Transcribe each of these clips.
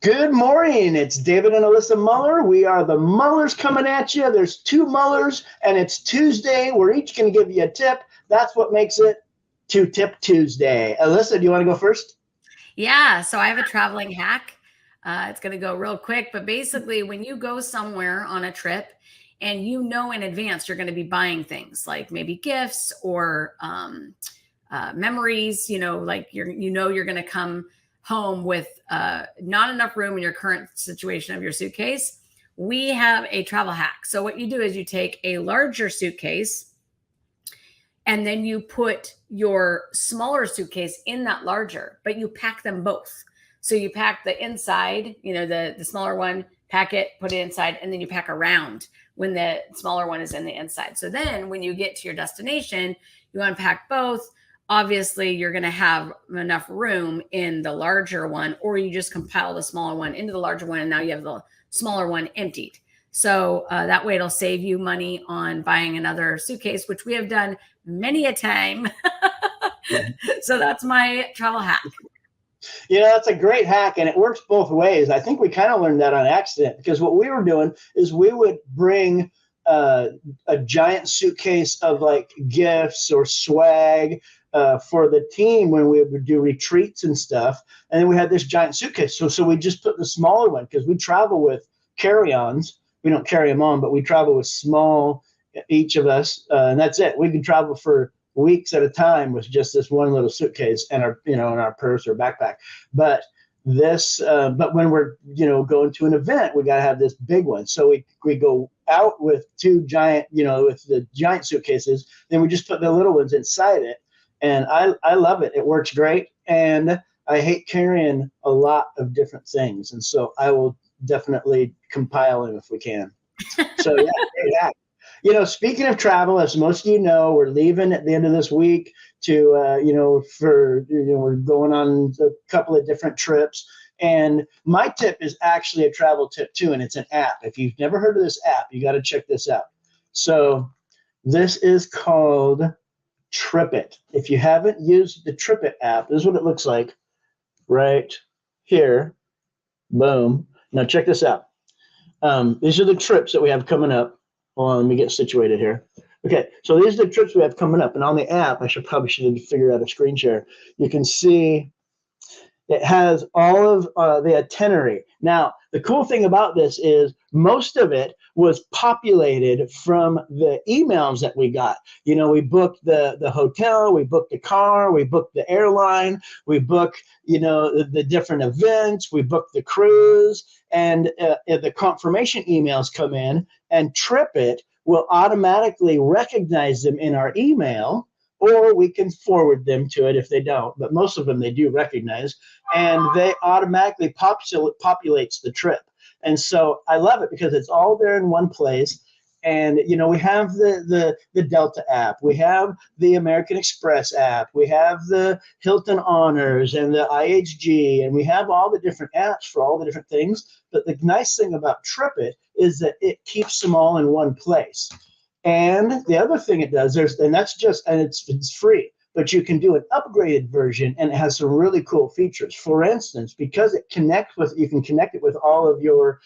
Good morning. It's David and Alyssa Muller. We are the Mullers coming at you. There's two Mullers, and it's Tuesday. We're each going to give you a tip. That's what makes it Two Tip Tuesday. Alyssa, do you want to go first? Yeah, so I have a traveling hack. It's going to go real quick, but basically, when you go somewhere on a trip and you know in advance you're going to be buying things like maybe gifts or memories, like you're going to come home with not enough room in your current situation of your suitcase. We have a travel hack. So, what you do is you take a larger suitcase and then you put your smaller suitcase in that larger, but you pack them both. So you pack the inside, the smaller one, pack it, put it inside, and then you pack around when the smaller one is in the inside. So then when you get to your destination, you unpack both. Obviously, you're going to have enough room in the larger one, or you just compile the smaller one into the larger one, and now you have the smaller one emptied. So that way it'll save you money on buying another suitcase, which we have done many a time. So that's my travel hack. That's a great hack, and it works both ways. I think we kind of learned that on accident because what we were doing is we would bring a giant suitcase of like gifts or swag for the team when we would do retreats and stuff. And then we had this giant suitcase. So we just put the smaller one because we travel with carry-ons. We don't carry them on, but we travel with small, each of us, and that's it. We can travel for weeks at a time with just this one little suitcase and our, in our purse or backpack. But but when we're, going to an event, we got to have this big one. So we go out with two giant, with the giant suitcases. Then we just put the little ones inside it, and I love it. It works great, and I hate carrying a lot of different things, and so I will definitely compile them if we can. So yeah, speaking of travel, as most of you know, we're leaving at the end of this week to, we're going on a couple of different trips. And my tip is actually a travel tip too, and it's an app. If you've never heard of this app, you got to check this out. So this is called TripIt. If you haven't used the TripIt app, this is what it looks like right here. Boom. Now check this out. These are the trips that we have coming up. Hold on, let me get situated here. Okay, so these are the trips we have coming up. And on the app, I should have figured out a screen share. You can see it has all of the itinerary. Now, the cool thing about this is most of it was populated from the emails that we got. We booked the hotel, we booked the car, we booked the airline, we booked, the different events, we booked the cruise, and the confirmation emails come in, and TripIt will automatically recognize them in our email, or we can forward them to it if they don't. But most of them they do recognize, and they automatically populates the trip. And so I love it because it's all there in one place. And we have the Delta app, we have the American Express app, we have the Hilton Honors and the IHG, and we have all the different apps for all the different things. But the nice thing about TripIt is that it keeps them all in one place. And the other thing it does, it's free, but you can do an upgraded version, and it has some really cool features. For instance, because you can connect it with all of your,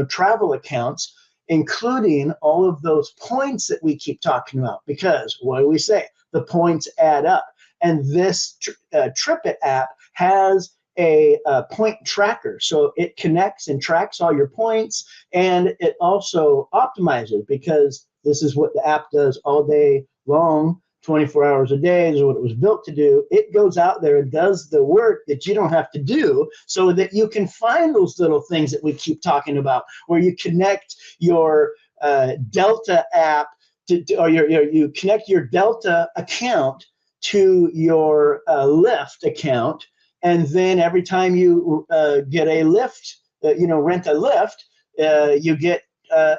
travel accounts, including all of those points that we keep talking about. Because what do we say? The points add up. And this TripIt app has a point tracker. So it connects and tracks all your points, and it also optimizes, because this is what the app does all day long, 24 hours a day. Is what it was built to do. It goes out there and does the work that you don't have to do, so that you can find those little things that we keep talking about, where you connect your Delta app or you connect your Delta account to your Lyft account, and then every time you get a Lyft, rent a Lyft, you get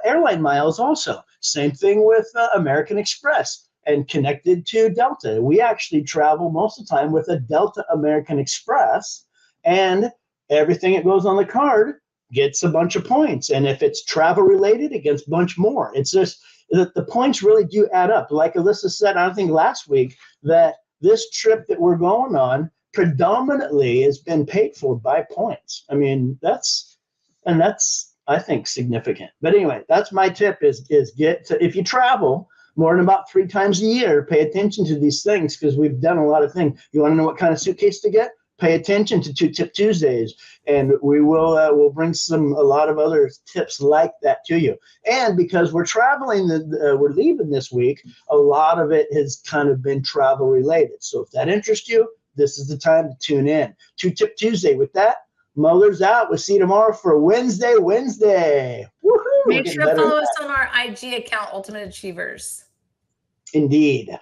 airline miles also. Same thing with American Express and connected to Delta. We actually travel most of the time with a Delta American Express, and everything that goes on the card gets a bunch of points. And if it's travel related, it gets a bunch more. It's just that the points really do add up. Like Alyssa said, I think last week, that this trip that we're going on, predominantly has been paid for by points. I mean, that's I think significant. But anyway, that's my tip is get to, if you travel more than about 3 times a year, pay attention to these things because we've done a lot of things. You want to know what kind of suitcase to get? Pay attention to 2 Tip Tuesdays, and we will we'll bring a lot of other tips like that to you. And because we're traveling, we're leaving this week, a lot of it has kind of been travel related. So if that interests you, this is the time to tune in. 2 Tip Tuesday. With that, Muller's out. We'll see you tomorrow for Wednesday. Woohoo! Make sure to follow us on our IG account, Ultimate Achievers. Indeed.